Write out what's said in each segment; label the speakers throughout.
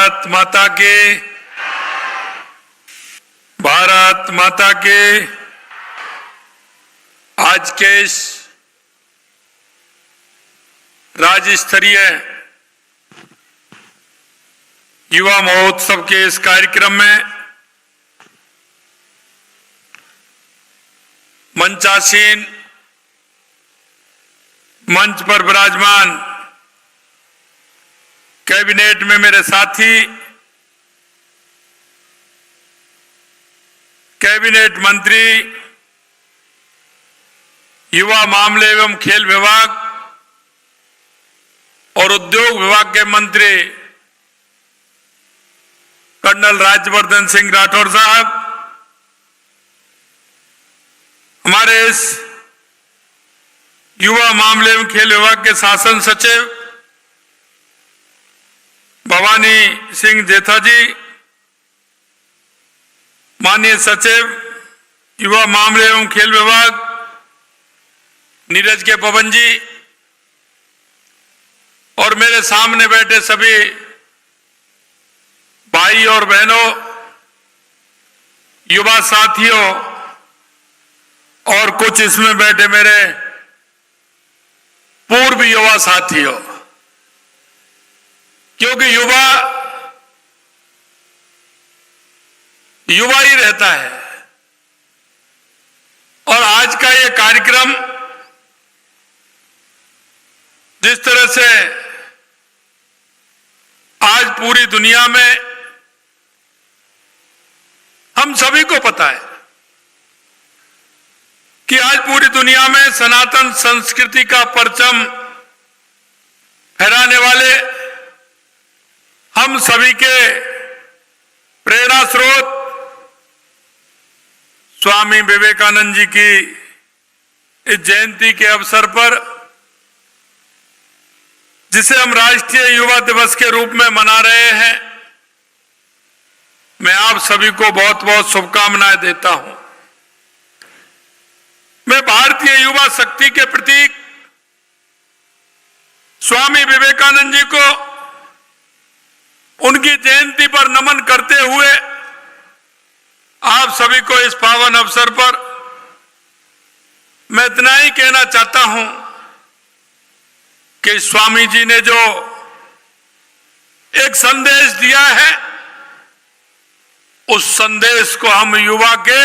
Speaker 1: भारत माता के, भारत माता के। आज के इस राज्य स्तरीय युवा महोत्सव के इस कार्यक्रम में मंचासीन, मंच पर विराजमान कैबिनेट में मेरे साथी, कैबिनेट मंत्री, युवा मामले एवं खेल विभाग और उद्योग विभाग के मंत्री कर्नल राज्यवर्धन सिंह राठौर साहब, हमारे इस युवा मामले एवं खेल विभाग के शासन सचिव भवानी सिंह जेठा जी, माननीय सचिव युवा मामले एवं खेल विभाग नीरज के पवन जी और मेरे सामने बैठे सभी भाई और बहनों, युवा साथियों और कुछ इसमें बैठे मेरे पूर्व युवा साथियों, क्योंकि युवा युवा ही रहता है। और आज का ये कार्यक्रम जिस तरह से आज पूरी दुनिया में हम सभी को पता है कि आज पूरी दुनिया में सनातन संस्कृति का परचम फहराने वाले हम सभी के प्रेरणा स्रोत स्वामी विवेकानंद जी की इस जयंती के अवसर पर, जिसे हम राष्ट्रीय युवा दिवस के रूप में मना रहे हैं, मैं आप सभी को बहुत बहुत शुभकामनाएं देता हूं। मैं भारतीय युवा शक्ति के प्रतीक स्वामी विवेकानंद जी को उनकी जयंती पर नमन करते हुए आप सभी को इस पावन अवसर पर मैं इतना ही कहना चाहता हूं कि स्वामी जी ने जो एक संदेश दिया है, उस संदेश को हम युवा के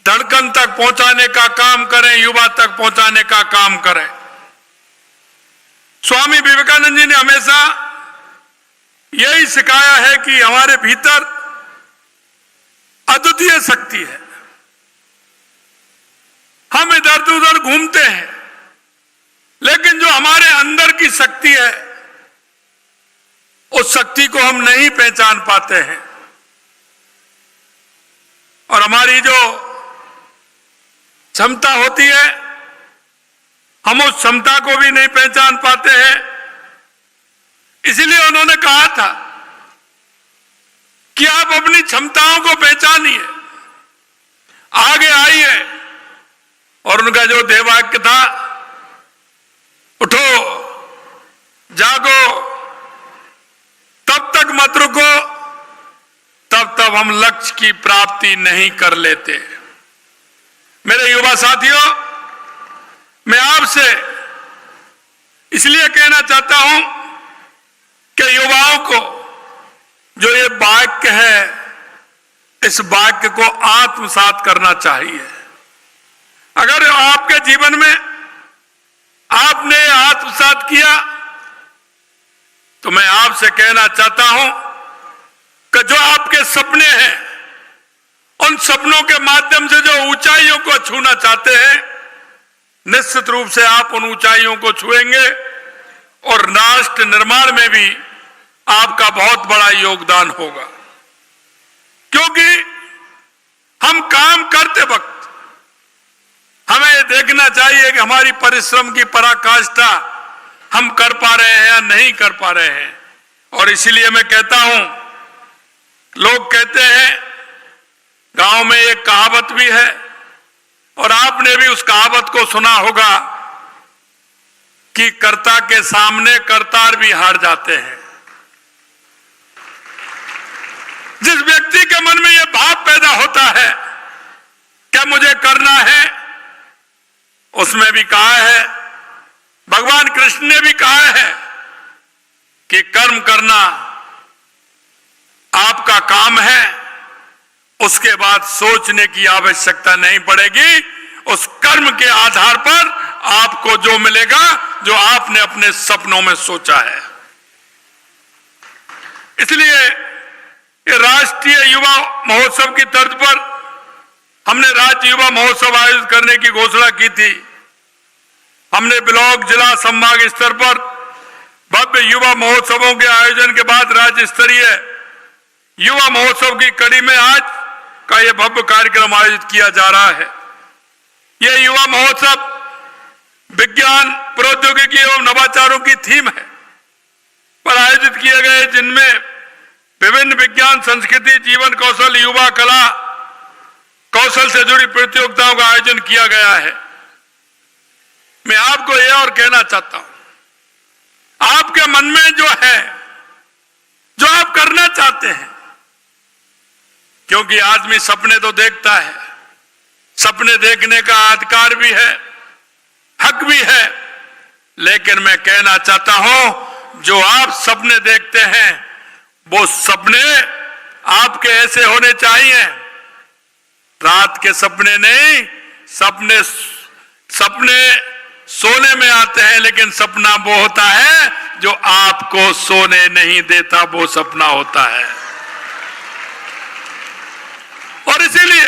Speaker 1: धड़कन तक पहुंचाने का काम करें, युवा तक पहुंचाने का काम करें। स्वामी विवेकानंद जी ने हमेशा यही सिखाया है कि हमारे भीतर अद्वितीय शक्ति है। हम इधर उधर घूमते हैं, लेकिन जो हमारे अंदर की शक्ति है, उस शक्ति को हम नहीं पहचान पाते हैं। और हमारी जो क्षमता होती है, हम उस क्षमता को भी नहीं पहचान पाते हैं। इसलिए उन्होंने कहा था कि आप अपनी क्षमताओं को पहचानिए, आगे आइए। और उनका जो देवाक्य था, उठो जागो, तब तक मत रुको, तब हम लक्ष्य की प्राप्ति नहीं कर लेते। मेरे युवा साथियों, मैं आपसे इसलिए कहना चाहता हूं कि युवाओं को जो ये वाक्य है, इस वाक्य को आत्मसात करना चाहिए। अगर आपके जीवन में आपने आत्मसात किया, तो मैं आपसे कहना चाहता हूं कि जो आपके सपने हैं, उन सपनों के माध्यम से जो ऊंचाइयों को छूना चाहते हैं, निश्चित रूप से आप उन ऊंचाइयों को छुएंगे और राष्ट्र निर्माण में भी आपका बहुत बड़ा योगदान होगा। क्योंकि हम काम करते वक्त हमें ये देखना चाहिए कि हमारी परिश्रम की पराकाष्ठा हम कर पा रहे हैं या नहीं कर पा रहे हैं। और इसीलिए मैं कहता हूं, लोग कहते हैं, गांव में एक कहावत भी है और आपने भी उस कहावत को सुना होगा कि कर्ता के सामने करतार भी हार जाते हैं। जिस व्यक्ति के मन में यह भाव पैदा होता है क्या मुझे करना है, उसमें भी कहा है, भगवान कृष्ण ने भी कहा है कि कर्म करना आपका काम है, उसके बाद सोचने की आवश्यकता नहीं पड़ेगी। उस कर्म के आधार पर आपको जो मिलेगा जो आपने अपने सपनों में सोचा है। इसलिए ये राष्ट्रीय युवा महोत्सव की तर्ज पर हमने राज्य युवा महोत्सव आयोजित करने की घोषणा की थी। हमने ब्लॉक, जिला, संभाग स्तर पर भव्य युवा महोत्सवों के आयोजन के बाद राज्य स्तरीय युवा महोत्सव की कड़ी में आज का यह भव्य कार्यक्रम आयोजित किया जा रहा है। यह युवा महोत्सव विज्ञान, प्रौद्योगिकी एवं नवाचारों की थीम है पर आयोजित किए गए, जिनमें विभिन्न विज्ञान, संस्कृति, जीवन कौशल, युवा कला कौशल से जुड़ी प्रतियोगिताओं का आयोजन किया गया है। मैं आपको यह और कहना चाहता हूं, आपके मन में जो है, जो आप करना चाहते हैं, क्योंकि आदमी सपने तो देखता है, सपने देखने का अधिकार भी है, हक भी है, लेकिन मैं कहना चाहता हूं जो आप सपने देखते हैं वो सपने आपके ऐसे होने चाहिए, रात के सपने नहीं। सपने सोने में आते हैं, लेकिन सपना वो होता है जो आपको सोने नहीं देता, वो सपना होता है। और इसीलिए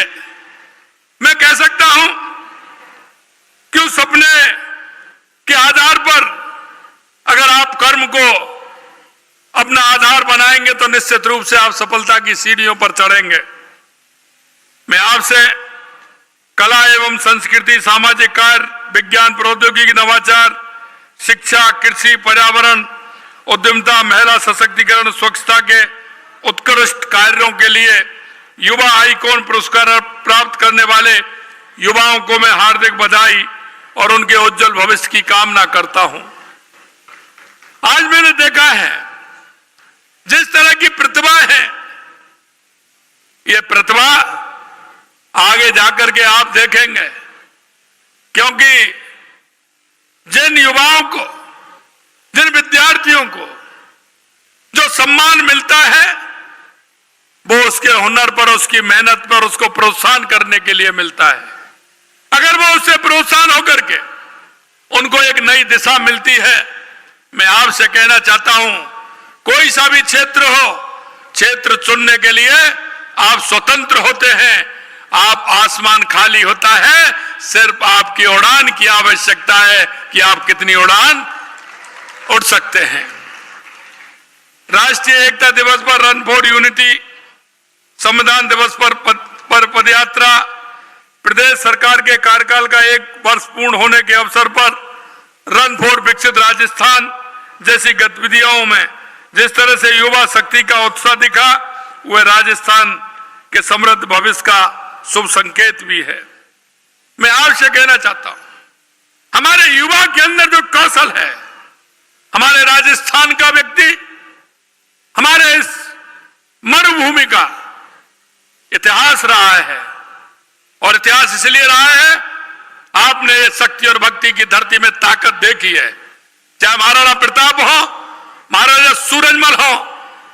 Speaker 1: मैं कह सकता हूं कि उस सपने के आधार पर अगर आप कर्म को अपना आधार बनाएंगे तो निश्चित रूप से आप सफलता की सीढ़ियों पर चढ़ेंगे। मैं आपसे कला एवं संस्कृति, सामाजिक कार्य, विज्ञान, प्रौद्योगिकी, नवाचार, शिक्षा, कृषि, पर्यावरण, उद्यमिता, महिला सशक्तिकरण, स्वच्छता के उत्कृष्ट कार्यों के लिए युवा आइकॉन पुरस्कार प्राप्त करने वाले युवाओं को मैं हार्दिक बधाई और उनके उज्जवल भविष्य की कामना करता हूं। आज मैंने देखा है जिस तरह की प्रतिभा है, ये प्रतिभा आगे जाकर के आप देखेंगे, क्योंकि जिन युवाओं को, जिन विद्यार्थियों को जो सम्मान मिलता है वो उसके हुनर पर, उसकी मेहनत पर, उसको प्रोत्साहन करने के लिए मिलता है। अगर वो उससे प्रोत्साहन होकर के उनको एक नई दिशा मिलती है, मैं आपसे कहना चाहता हूं कोई सा भी क्षेत्र हो, क्षेत्र चुनने के लिए आप स्वतंत्र होते हैं। आप आसमान खाली होता है, सिर्फ आपकी उड़ान की आवश्यकता है कि आप कितनी उड़ान उड़ सकते हैं। राष्ट्रीय एकता दिवस पर रन फॉर यूनिटी, संविधान दिवस पर पदयात्रा, प्रदेश सरकार के कार्यकाल का 1 वर्ष पूर्ण होने के अवसर पर रन फॉर विकसित राजस्थान जैसी गतिविधियों में जिस तरह से युवा शक्ति का उत्साह दिखा, वह राजस्थान के समृद्ध भविष्य का शुभ संकेत भी है। मैं आपसे कहना चाहता हूं हमारे युवा के अंदर जो कौशल है, हमारे राजस्थान का व्यक्ति हमारे इस मरुभूमि का इतिहास रहा है, और इतिहास इसलिए रहा है, आपने ये शक्ति और भक्ति की धरती में ताकत देखी है। चाहे महाराणा प्रताप हो, महाराजा सूरजमल हो,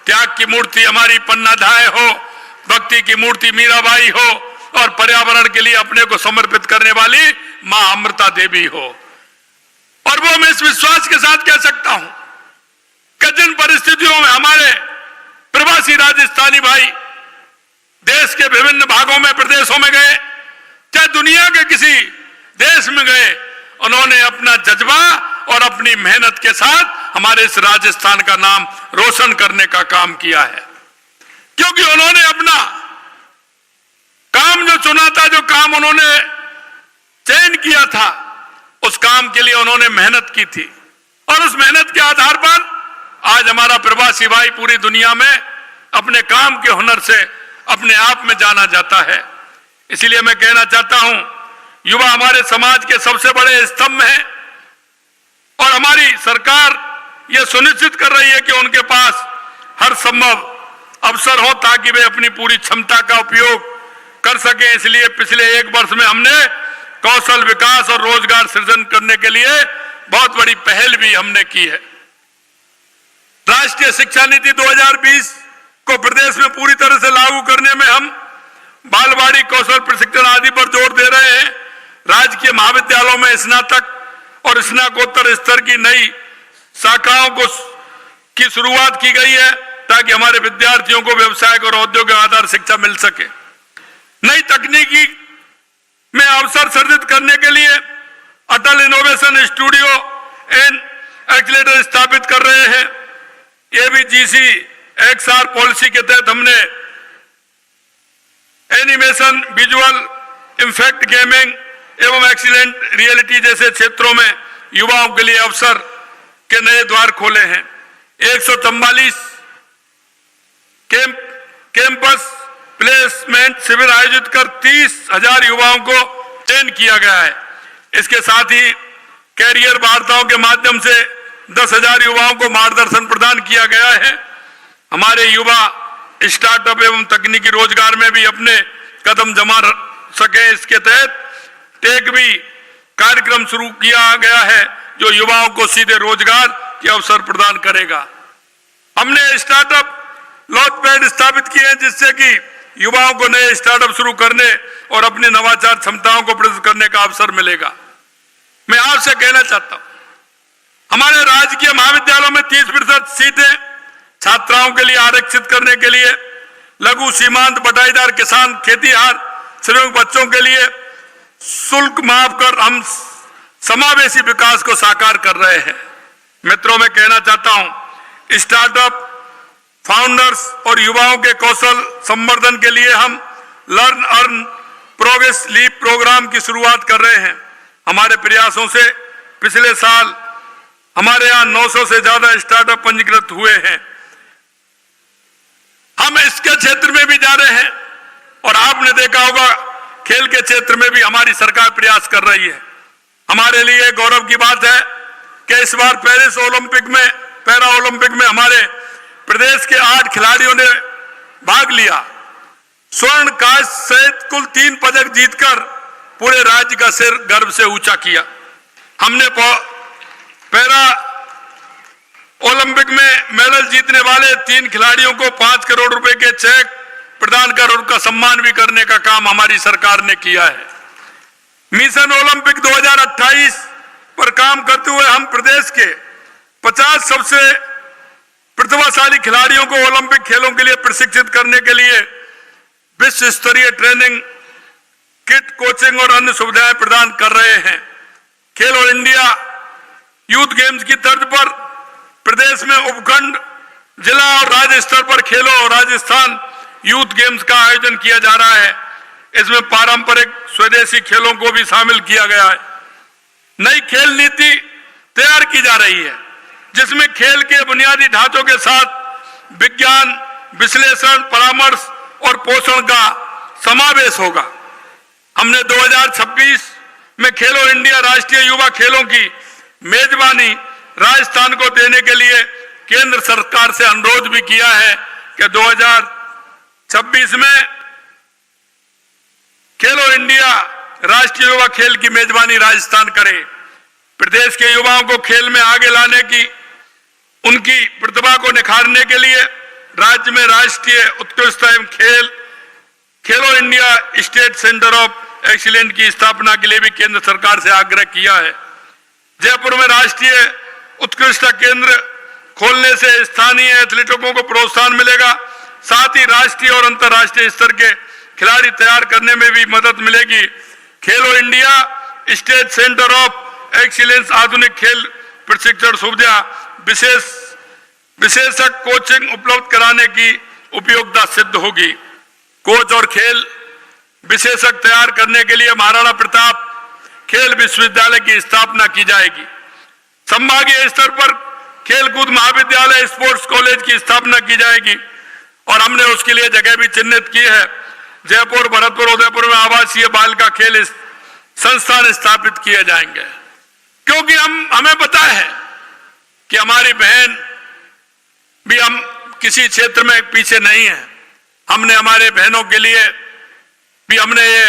Speaker 1: त्याग की मूर्ति हमारी पन्ना धाय हो, भक्ति की मूर्ति मीराबाई हो, और पर्यावरण के लिए अपने को समर्पित करने वाली मां अमृता देवी हो। और वो मैं इस विश्वास के साथ कह सकता हूं कि जिन परिस्थितियों में हमारे प्रवासी राजस्थानी भाई देश के विभिन्न भागों में, प्रदेशों में गए, चाहे दुनिया के किसी देश में गए, उन्होंने अपना जज्बा और अपनी मेहनत के साथ हमारे इस राजस्थान का नाम रोशन करने का काम किया है। क्योंकि उन्होंने अपना काम जो चुना था, जो काम उन्होंने चयन किया था, उस काम के लिए उन्होंने मेहनत की थी, और उस मेहनत के आधार पर आज हमारा प्रवासी भाई पूरी दुनिया में अपने काम के हुनर से अपने आप में जाना जाता है। इसीलिए मैं कहना चाहता हूं युवा हमारे समाज के सबसे बड़े स्तंभ हैं। और हमारी सरकार यह सुनिश्चित कर रही है कि उनके पास हर संभव अवसर हो ताकि वे अपनी पूरी क्षमता का उपयोग कर सके। इसलिए पिछले 1 वर्ष में हमने कौशल विकास और रोजगार सृजन करने के लिए बहुत बड़ी पहल भी हमने की है। राष्ट्रीय शिक्षा नीति 2020 को प्रदेश में पूरी तरह से लागू करने में हम बालवाड़ी कौशल प्रशिक्षण आदि पर जोर दे रहे हैं। राजकीय महाविद्यालयों में स्नातक और स्नातकोत्तर स्तर की नई शाखाओं की शुरुआत की गई है ताकि हमारे विद्यार्थियों को व्यवसायिक और औद्योगिक आधार शिक्षा मिल सके। नई तकनीकी में अवसर सृजित करने के लिए अटल इनोवेशन स्टूडियो एंड एक्सीलरेटर स्थापित कर रहे हैं। एबीजीसी एक्सआर पॉलिसी के तहत हमने एनिमेशन, विजुअल इफेक्ट, गेमिंग एवं एक्सीलेंट रियलिटी जैसे क्षेत्रों में युवाओं के लिए अवसर के नए द्वार खोले हैं। 144 कैंपस प्लेसमेंट शिविर आयोजित कर 30,000 युवाओं को ट्रेन किया गया है। इसके साथ ही कैरियर वार्ताओं के माध्यम से 10,000 युवाओं को मार्गदर्शन प्रदान किया गया है। हमारे युवा स्टार्टअप एवं तकनीकी रोजगार में भी अपने कदम जमा सके, इसके तहत टेक भी कार्यक्रम शुरू किया गया है जो युवाओं को सीधे रोजगार के अवसर प्रदान करेगा। हमने स्टार्टअप लॉन्च पैड स्थापित किए हैं जिससे कि युवाओं को नए स्टार्टअप शुरू करने और अपनी नवाचार क्षमताओं को प्रदर्शित करने का अवसर मिलेगा। मैं आपसे कहना चाहता हूं, हमारे राजकीय महाविद्यालयों में 30% सीटें छात्राओं के लिए आरक्षित करने के लिए लघु सीमांत बटाईदार किसान खेतीहार श्रमिक बच्चों के लिए शुल्क माफ कर हम समावेशी विकास को साकार कर रहे हैं। मित्रों, मैं कहना चाहता हूं, स्टार्टअप फाउंडर्स और युवाओं के कौशल संवर्धन के लिए हम learn earn progress leave program की शुरुआत कर रहे हैं। हमारे प्रयासों से पिछले साल हमारे यहाँ 900 से ज्यादा स्टार्टअप पंजीकृत हुए हैं। हम इसके क्षेत्र में भी जा रहे हैं और आपने देखा होगा खेल के क्षेत्र में भी हमारी सरकार प्रयास कर रही है। हमारे लिए गौरव की बात है कि इस बार पेरिस ओलंपिक में, पैरा ओलंपिक में हमारे प्रदेश के 8 खिलाड़ियों ने भाग लिया। स्वर्ण, कांस्य सहित कुल 3 पदक जीतकर पूरे राज्य का सिर गर्व से ऊंचा किया। हमने पैरा ओलंपिक में मेडल जीतने वाले 3 खिलाड़ियों को 5 करोड़ रुपए के चेक प्रदान कर उनका सम्मान भी करने का काम हमारी सरकार ने किया है। मिशन ओलंपिक 2028 पर काम करते हुए हम प्रदेश के 50 सबसे प्रतिभाशाली खिलाड़ियों को ओलंपिक खेलों के लिए प्रशिक्षित करने के लिए विश्व स्तरीय ट्रेनिंग किट, कोचिंग और अन्य सुविधाएं प्रदान कर रहे हैं। खेलो इंडिया यूथ गेम्स की तर्ज पर प्रदेश में उपखंड, जिला और राज्य स्तर पर खेलो राजस्थान यूथ गेम्स का आयोजन किया जा रहा है। इसमें पारंपरिक स्वदेशी खेलों को भी शामिल किया गया है। नई खेल नीति तैयार की जा रही है जिसमें खेल के बुनियादी ढांचों के साथ विज्ञान, विश्लेषण, परामर्श और पोषण का समावेश होगा। हमने 2026 में खेलो इंडिया राष्ट्रीय युवा खेलों की मेजबानी राजस्थान को देने के लिए केंद्र सरकार से अनुरोध भी किया है कि 2026 में खेलो इंडिया राष्ट्रीय युवा खेल की मेजबानी राजस्थान करे। प्रदेश के युवाओं को खेल में आगे लाने की, उनकी प्रतिभा को निखारने के लिए राज्य में राष्ट्रीय उत्कृष्टता एवं खेलो India state centre of excellence की स्थापना के लिए भी केंद्र सरकार से आग्रह किया है। जयपुर में राष्ट्रीय उत्कृष्टता केंद्र खोलने से स्थानीय एथलीटों को प्रोत्साहन मिलेगा, साथ ही राष्ट्रीय और अंतर्राष्ट्रीय स्तर के खिलाड़ी तैयार करने में भी मदद मिलेगी। खेलो India state centre of excellence आधुनिक खेल प्रशिक्षण सुविधा, विशेषज्ञ कोचिंग उपलब्ध कराने की उपयोगिता सिद्ध होगी। कोच और खेल विशेषज्ञ तैयार करने के लिए महाराणा प्रताप खेल विश्वविद्यालय की स्थापना की जाएगी। संभागीय स्तर पर खेलकूद महाविद्यालय, स्पोर्ट्स कॉलेज की स्थापना की जाएगी और हमने उसके लिए जगह भी चिन्हित की है। जयपुर, भरतपुर, उदयपुर में आवासीय बालिका खेल संस्थान स्थापित किए जाएंगे। क्योंकि हमें पता है कि हमारी बहन भी हम किसी क्षेत्र में पीछे नहीं है। हमने हमारे बहनों के लिए भी हमने ये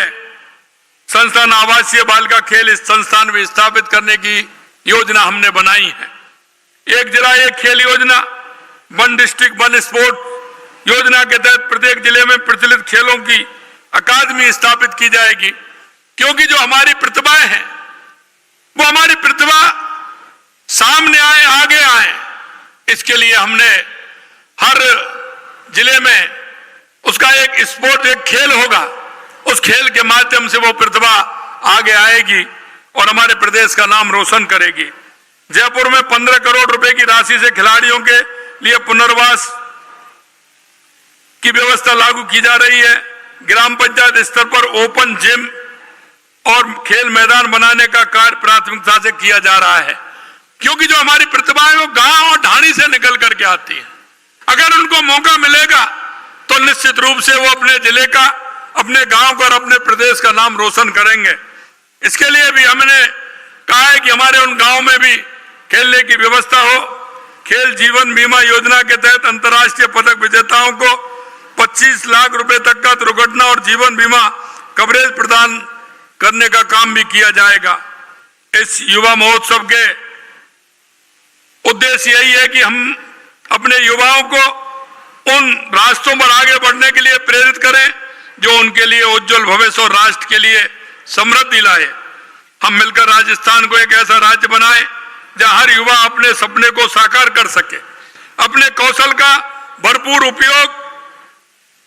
Speaker 1: संस्थान आवासीय बालिका खेल इस संस्थान भी स्थापित करने की योजना हमने बनाई है। एक जिला एक खेल योजना, वन डिस्ट्रिक्ट वन स्पोर्ट योजना के तहत प्रत्येक जिले में प्रचलित खेलों की अकादमी स्थापित की जाएगी, क्योंकि जो हमारी प्रतिभाएं हैं वो हमारी प्रतिभा सामने आए, आगे आए, इसके लिए हमने हर जिले में उसका एक स्पोर्ट, एक खेल होगा। उस खेल के माध्यम से वो प्रतिभा आगे आएगी और हमारे प्रदेश का नाम रोशन करेगी। जयपुर में 15 करोड़ रुपए की राशि से खिलाड़ियों के लिए पुनर्वास की व्यवस्था लागू की जा रही है। ग्राम पंचायत स्तर पर ओपन जिम और खेल मैदान बनाने का कार्य प्राथमिकता से किया जा रहा है, क्योंकि जो हमारी प्रतिभाएं वो गांव और ढाणी से निकल करके आती है। अगर उनको मौका मिलेगा तो निश्चित रूप से वो अपने जिले का, अपने गांव का और अपने प्रदेश का नाम रोशन करेंगे। इसके लिए भी हमने कहा है कि हमारे उन गांव में भी खेलने की व्यवस्था हो। खेल जीवन बीमा योजना के तहत अंतर्राष्ट्रीय पदक विजेताओं को 25 लाख रुपए तक का दुर्घटना और जीवन बीमा कवरेज प्रदान करने का काम भी किया जाएगा। इस युवा महोत्सव के उद्देश्य यही है कि हम अपने युवाओं को उन रास्तों पर आगे बढ़ने के लिए प्रेरित करें जो उनके लिए उज्जवल भविष्य और राष्ट्र के लिए समृद्धि लाए। हम मिलकर राजस्थान को एक ऐसा राज्य बनाएं जहां हर युवा अपने सपने को साकार कर सके, अपने कौशल का भरपूर उपयोग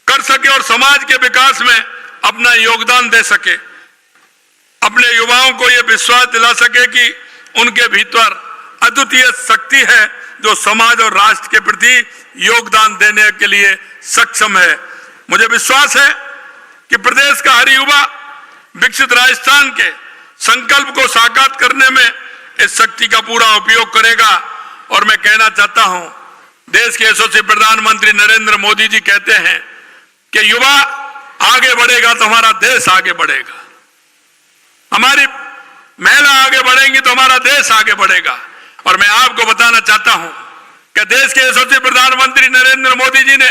Speaker 1: कर सके और समाज के विकास में अपना योगदान दे सके। अपने युवाओं को यह विश्वास दिला सके कि उनके भीतर अद्वितीय शक्ति है जो समाज और राष्ट्र के प्रति योगदान देने के लिए सक्षम है। मुझे विश्वास है कि प्रदेश का हर युवा विकसित राजस्थान के संकल्प को साकार करने में इस शक्ति का पूरा उपयोग करेगा। और मैं कहना चाहता हूं, देश के यशस्वी प्रधानमंत्री नरेंद्र मोदी जी कहते हैं कि युवा आगे बढ़ेगा तो हमारा देश आगे बढ़ेगा, हमारी महिला आगे बढ़ेंगी तो हमारा देश आगे बढ़ेगा। और मैं आपको बताना चाहता हूं कि देश के यशस्वी प्रधानमंत्री नरेंद्र मोदी जी ने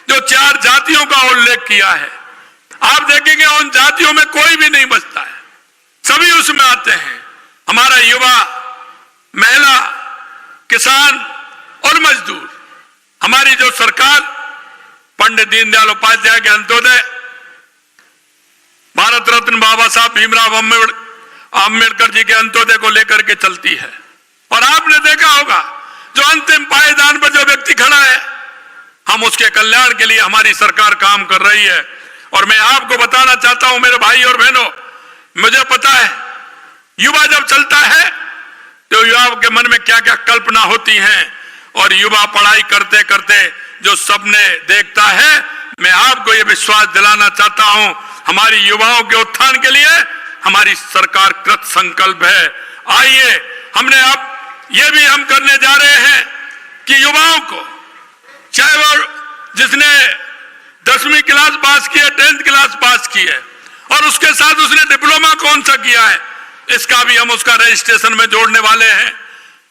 Speaker 1: जो 4 जातियों का उल्लेख किया है, आप देखेंगे उन जातियों में कोई भी नहीं बचता है, सभी उसमें आते हैं। हमारा युवा, महिला, किसान और मजदूर। हमारी जो सरकार पंडित दीनदयाल उपाध्याय के अंत्योदय, भारत रत्न बाबा साहब भीमराव अम्बेडकर जी के अंत्योदय को लेकर के चलती है। और आपने देखा होगा जो अंतिम पायदान पर जो व्यक्ति खड़ा है, हम उसके कल्याण के लिए हमारी सरकार काम कर रही है। और मैं आपको बताना चाहता हूं मेरे भाई और बहनों, मुझे पता है युवा जब चलता है तो युवाओं के मन में क्या क्या कल्पना होती हैं, और युवा पढ़ाई करते करते जो सपने देखता है, मैं आपको यह विश्वास दिलाना चाहता हूं हमारी युवाओं के उत्थान के लिए हमारी सरकार कृत संकल्प है। आइए हमने अब ये भी हम करने जा रहे हैं कि युवाओं को, चाहे वो जिसने 10वीं क्लास पास की है, 10th क्लास पास की है और उसके साथ उसने डिप्लोमा कौन सा किया है, इसका भी हम उसका रजिस्ट्रेशन में जोड़ने वाले हैं।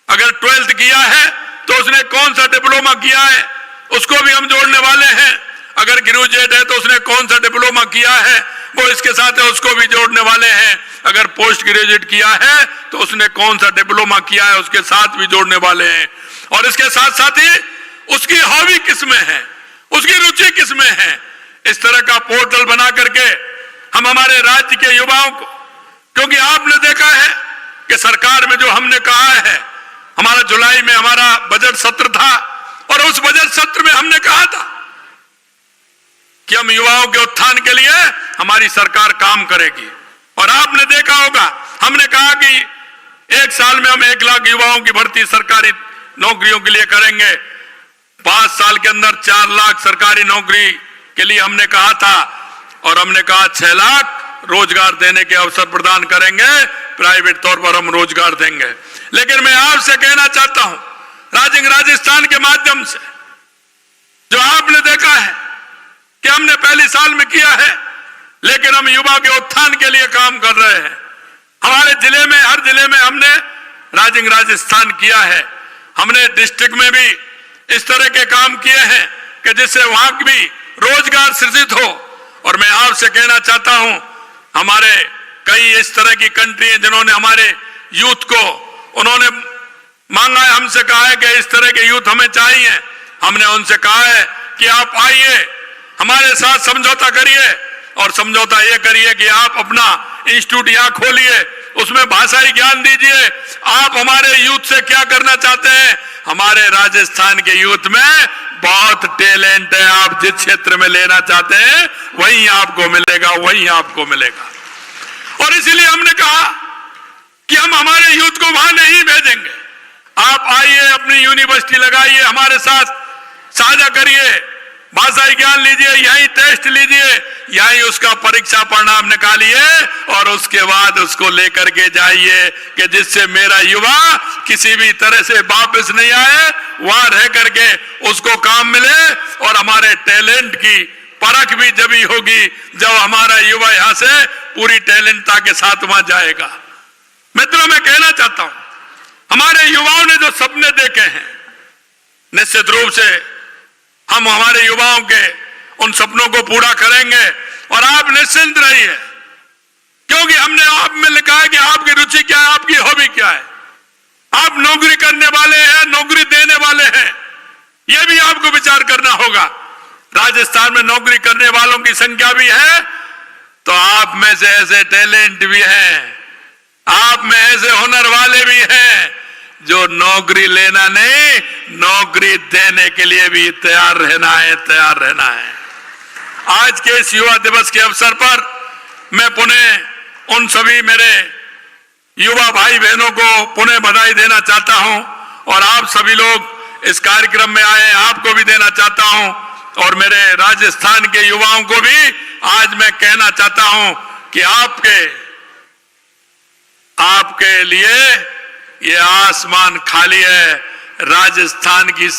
Speaker 1: अगर 12th किया है तो उसने कौन सा डिप्लोमा किया है, उसको भी हम जोड़ने वाले हैं। अगर ग्रेजुएट है तो उसने कौन सा डिप्लोमा किया है, वो इसके साथ है, उसको भी जोड़ने वाले हैं। अगर पोस्ट ग्रेजुएट किया है तो उसने कौन सा डिप्लोमा किया है, उसके साथ भी जोड़ने वाले हैं। और इसके साथ साथ ही उसकी हॉबी किसमें है, उसकी रुचि किसमें है, इस तरह का पोर्टल बना करके हम हमारे राज्य के युवाओं को, क्योंकि आपने देखा है कि सरकार में जो हमने कहा है, हमारा जुलाई में हमारा बजट सत्र था और उस बजट सत्र में हमने कहा था कि हम युवाओं के उत्थान के लिए हमारी सरकार काम करेगी। और आपने देखा होगा हमने कहा कि 1 साल में हम 1 लाख युवाओं की भर्ती सरकारी नौकरियों के लिए करेंगे। 5 साल के अंदर 4 लाख सरकारी नौकरी के लिए हमने कहा था और हमने कहा 6 लाख रोजगार देने के अवसर प्रदान करेंगे, प्राइवेट तौर पर हम रोजगार देंगे। लेकिन मैं आपसे कहना चाहता हूं राजस्थान के माध्यम से जो आपने देखा है कि हमने पहले साल में किया है, लेकिन हम युवा के उत्थान के लिए काम कर रहे हैं। हमारे जिले में, हर जिले में हमने राइजिंग राजस्थान किया है। हमने डिस्ट्रिक्ट में भी इस तरह के काम किए हैं कि जिससे वहां भी रोजगार सृजित हो। और मैं आपसे कहना चाहता हूं, हमारे कई इस तरह की कंट्री है जिन्होंने हमारे यूथ को उन्होंने मांगा है, हमसे कहा है कि इस तरह के यूथ हमें चाहिए। हमने उनसे कहा है कि आप आइए, हमारे साथ समझौता करिए, और समझौता ये करिए कि आप अपना इंस्टीट्यूट यहां खोलिए, उसमें भाषाई ज्ञान दीजिए। आप हमारे यूथ से क्या करना चाहते हैं? हमारे राजस्थान के यूथ में बहुत टैलेंट है, आप जिस क्षेत्र में लेना चाहते हैं वहीं आपको मिलेगा, वहीं आपको मिलेगा। और इसीलिए हमने कहा कि हम हमारे यूथ को वहां नहीं भेजेंगे। आप आइए, अपनी यूनिवर्सिटी लगाइए, हमारे साथ साझा करिए, भाषाई ज्ञान लीजिए, यहीं टेस्ट लीजिए, यहीं उसका परीक्षा परिणाम निकालिए, और उसके बाद उसको लेकर के जाइए कि जिससे मेरा युवा किसी भी तरह से वापस नहीं आए, वहां रह करके उसको काम मिले। और हमारे टैलेंट की परख भी जब ही होगी जब हमारा युवा यहां से पूरी टैलेंटता के साथ वहां जाएगा। मित्रों, मैं कहना चाहता हूं, हमारे युवाओं ने जो सपने देखे हैं, निश्चित रूप से हम हमारे युवाओं के उन सपनों को पूरा करेंगे। और आप निश्चिंत रहिए, क्योंकि हमने आप में लिखा है कि आपकी रुचि क्या है, आपकी हॉबी क्या है। आप नौकरी करने वाले हैं, नौकरी देने वाले हैं, यह भी आपको विचार करना होगा। राजस्थान में नौकरी करने वालों की संख्या भी है, तो आप में से ऐसे टैलेंट भी हैं, आप में ऐसे हुनर वाले भी हैं जो नौकरी लेना नहीं, नौकरी देने के लिए भी तैयार रहना है, तैयार रहना है। आज के इस युवा दिवस के अवसर पर मैं पुनः उन सभी मेरे युवा भाई बहनों को पुनः बधाई देना चाहता हूं, और आप सभी लोग इस कार्यक्रम में आए, आपको भी देना चाहता हूं। और मेरे राजस्थान के युवाओं को भी आज मैं कहना चाहता हूं कि आपके लिए ये आसमान खाली है। राजस्थान की